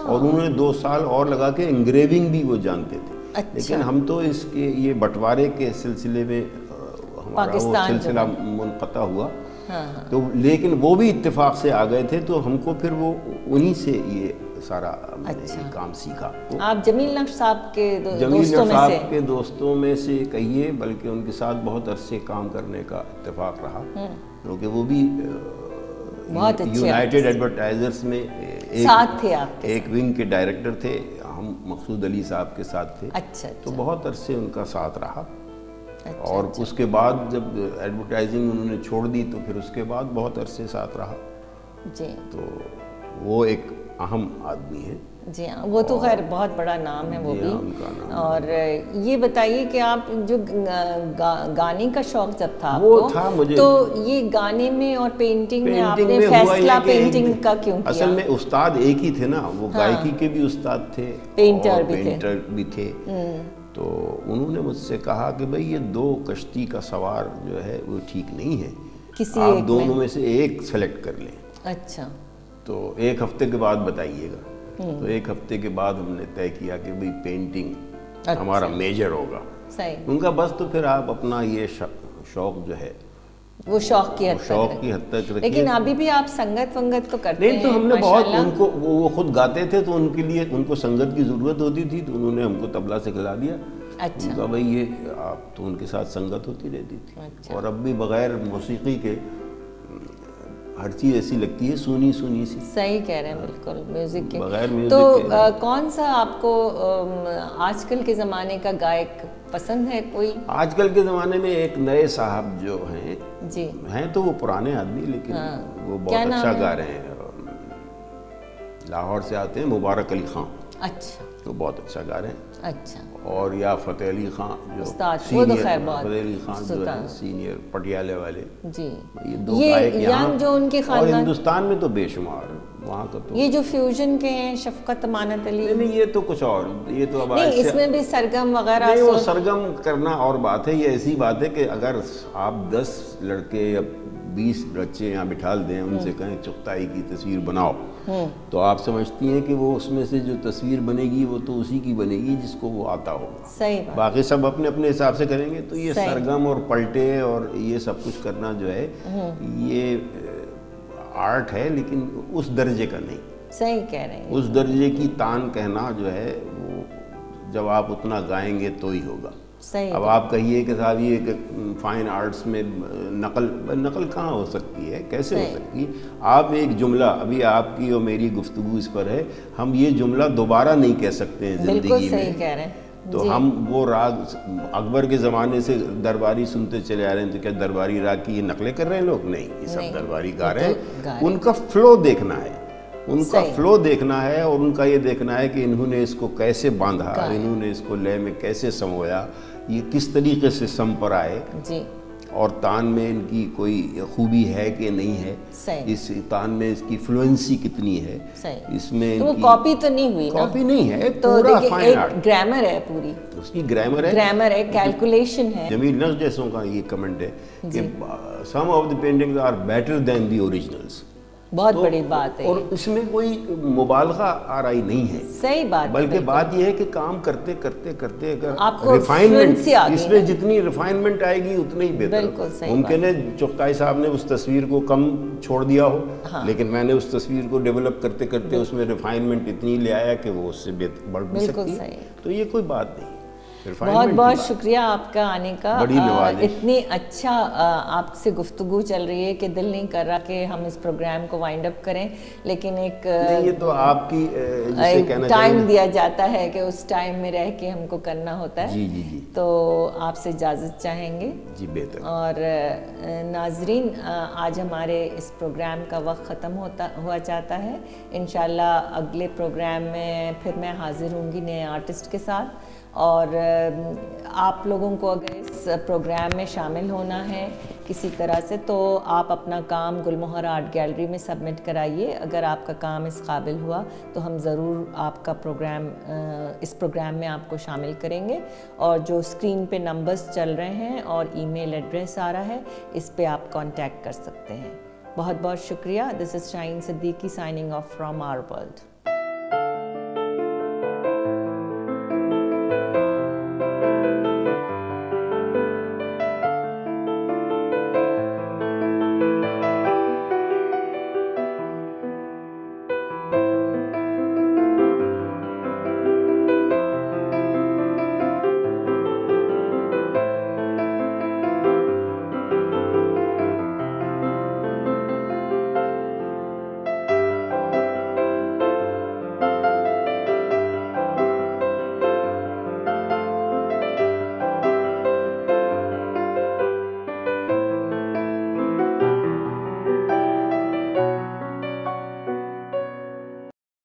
اور انہوں نے 2 سال اور لگا کے انگریونگ بھی وہ جانتے تھے. لیکن ہم تو اس کے یہ بٹوارے کے سلسلے میں ہمارا وہ سلسلہ منقطع ہوا, تو لیکن وہ بھی اتفاق سے آ گئے تھے, تو ہم کو پھر وہ انہی سے یہ سارا کام سیکھا. آپ جمیل نقش صاحب کے دوستوں میں سے کہیے, بلکہ ان کے ساتھ بہت عرصے کام کرنے کا اتفاق رہا, کیونکہ وہ بھی یونائٹڈ ایڈورٹائزرز میں ساتھ تھے آپ کے, ایک ونگ کے ڈائریکٹر تھے, ہم مقصود علی صاحب کے ساتھ تھے. تو بہت عرصے ان کا ساتھ رہا. اور اس کے بعد جب ایڈورٹائزنگ انہوں نے چھوڑ دی تو پھر اس کے بعد بہت عرصے ساتھ رہا. تو وہ ایک اہم آدمی ہے. جی ہاں, وہ تو خیر بہت بڑا نام ہے وہ بھی. اور یہ بتائیے کہ آپ جو گانے کا شوق جب تھا آپ کو, تو یہ گانے میں اور پینٹنگ میں آپ نے فیصلہ پینٹنگ کا کیوں کیا؟ اصل میں استاد ایک ہی تھے نا, وہ گائیکی کے بھی استاد تھے, پینٹر بھی تھے. تو انہوں نے مجھ سے کہا کہ بھئی یہ 2 کشتی کا سوار جو ہے وہ ٹھیک نہیں ہے, آپ دونوں میں سے ایک سلیکٹ کر لیں. اچھا. تو 1 ہفتے کے بعد بتائیے گا. تو 1 ہفتے کے بعد ہم نے طے کیا کہ بھئی پینٹنگ ہمارا میجر ہوگا. ان کا بس تو پھر آپ اپنا یہ شوق جو ہے وہ شوق کی حد تک رکھیے. لیکن ابھی بھی آپ سنگت ونگت تو کرتے ہیں؟ نہیں, تو ہم نے بہت ان کو, وہ خود گاتے تھے تو ان کے لیے ان کو سنگت کی ضرورت ہوتی تھی, تو انہوں نے ہم کو طبلہ سکھلا دیا. اچھا. کہا بھئی یہ آپ تو ان کے ساتھ سنگت ہوتی رہتی تھی. اور اب بھی بغیر موسیقی کے ہر چیز ایسی لگتی ہے سونی سی. صحیح کہہ رہے ہیں, بالکل میوزک کے بغیر میوزک. تو کون سا آپ کو آج کل کے زمانے کا گائک پسند ہے کوئی؟ آج کل کے زمانے میں ایک نئے صاحب جو ہیں, جی ہیں تو وہ پرانے آدمی, لیکن وہ بہت اچھا گا رہے ہیں. لاہور سے آتے ہیں, مبارک علی خان. اچھا. وہ بہت اچھا گا رہے ہیں. اچھا. اور یا فتح علی خان جو سینئر, فتح علی خان جو ہے سینئر پٹیالے والے. جی. یہ 2 گائک یہاں جو ان کے اور ہندوستان میں تو بے شمار. وہاں کا تو یہ جو فیوژن کے ہیں, شفقت امانت علی. نہیں, یہ تو کچھ اور, یہ تو اب اس میں بھی سرگم وغیرہ. نہیں, وہ سرگم کرنا اور بات ہے. یہ ایسی بات ہے کہ اگر آپ 10 لڑکے یا 20 بچے یہاں بٹھا دیں, ان سے کہیں چغتائی کی تصویر بناؤ, تو آپ سمجھتی ہیں کہ وہ اس میں سے جو تصویر بنے گی وہ تو اسی کی بنے گی جس کو وہ آتا ہوگا. صحیح بات. باقی سب اپنے اپنے حساب سے کریں گے. تو یہ سرگم اور پلٹے اور یہ سب کچھ کرنا جو ہے یہ آرٹ ہے, لیکن اس درجے کا نہیں. صحیح کہہ رہے ہیں. اس درجے کی تان کہنا جو ہے وہ جب آپ اتنا گائیں گے تو ہی ہوگا. اب آپ کہیے کہ صاحب یہ کہ فائن آرٹس میں نقل کہاں ہو سکتی ہے, کیسے ہو سکتی ہے؟ آپ ایک جملہ, ابھی آپ کی اور میری گفتگو اس پر ہے, ہم یہ جملہ دوبارہ نہیں کہہ سکتے ہیں زندگی میں. بالکل صحیح کہہ رہے ہیں. تو ہم وہ راگ اکبر کے زمانے سے درباری سنتے چلے آ رہے ہیں, تو کیا درباری راگ کی یہ نقلیں کر رہے ہیں لوگ؟ نہیں, یہ سب درباری گا رہے ہیں. ان کا فلو دیکھنا ہے, ان کا فلو دیکھنا ہے, اور ان کا یہ دیکھنا ہے کہ انہوں نے اس کو کیسے باندھا, انہوں نے اس کو لے میں کیسے سمویا, یہ کس طریقے سے سم پر آئے, اور تان میں ان کی کوئی خوبی ہے کہ نہیں ہے, اس تان میں اس کی فلوئنسی کتنی ہے, اس میں وہ کاپی تو نہیں ہوئی, کاپی نہیں ہے, پورا فائن آرٹ. گرامر ہے, پوری اس کی گرامر ہے, کیلکولیشن ہے. جمیل نقش جیسوں کا یہ کمنٹ ہے کہ some of the paintings are better than the originals. بہت بڑی بات ہے, اور اس میں کوئی مبالغہ آرائی نہیں ہے. صحیح بات. بلکہ بات یہ ہے کہ کام کرتے کرتے کرتے اگر ریفائنمنٹ, اس میں جتنی ریفائنمنٹ آئے گی اتنا ہی بہتر. ممکن ہے چغتائی صاحب نے اس تصویر کو کم چھوڑ دیا ہو, لیکن میں نے اس تصویر کو ڈیولپ کرتے کرتے اس میں ریفائنمنٹ اتنی لے آیا کہ وہ اس سے بڑھ بھی سکتی ہے. تو یہ کوئی بات نہیں. بہت بہت شکریہ آپ کا آنے کا. اتنی اچھا آپ سے گفتگو چل رہی ہے کہ دل نہیں کر رہا کہ ہم اس پروگرام کو وائنڈ اپ کریں, لیکن ایک یہ تو آپ کی ٹائم دیا جاتا ہے کہ اس ٹائم میں رہ کے ہم کو کرنا ہوتا ہے. جی جی جی. تو آپ سے اجازت چاہیں گے. جی بہتر. اور ناظرین, آج ہمارے اس پروگرام کا وقت ختم ہوا چاہتا ہے. انشاءاللہ اگلے پروگرام میں پھر میں حاضر ہوں گی نئے آرٹسٹ کے ساتھ. اور آپ لوگوں کو اگر اس پروگرام میں شامل ہونا ہے کسی طرح سے, تو آپ اپنا کام گلموہر آرٹ گیلری میں سبمٹ کرائیے. اگر آپ کا کام اس قابل ہوا تو ہم ضرور آپ کا پروگرام اس پروگرام میں آپ کو شامل کریں گے. اور جو اسکرین پہ نمبرز چل رہے ہیں اور ای میل ایڈریس آ رہا ہے, اس پہ آپ کانٹیکٹ کر سکتے ہیں. بہت بہت شکریہ. This is Shaheen Siddiqui signing off from our world.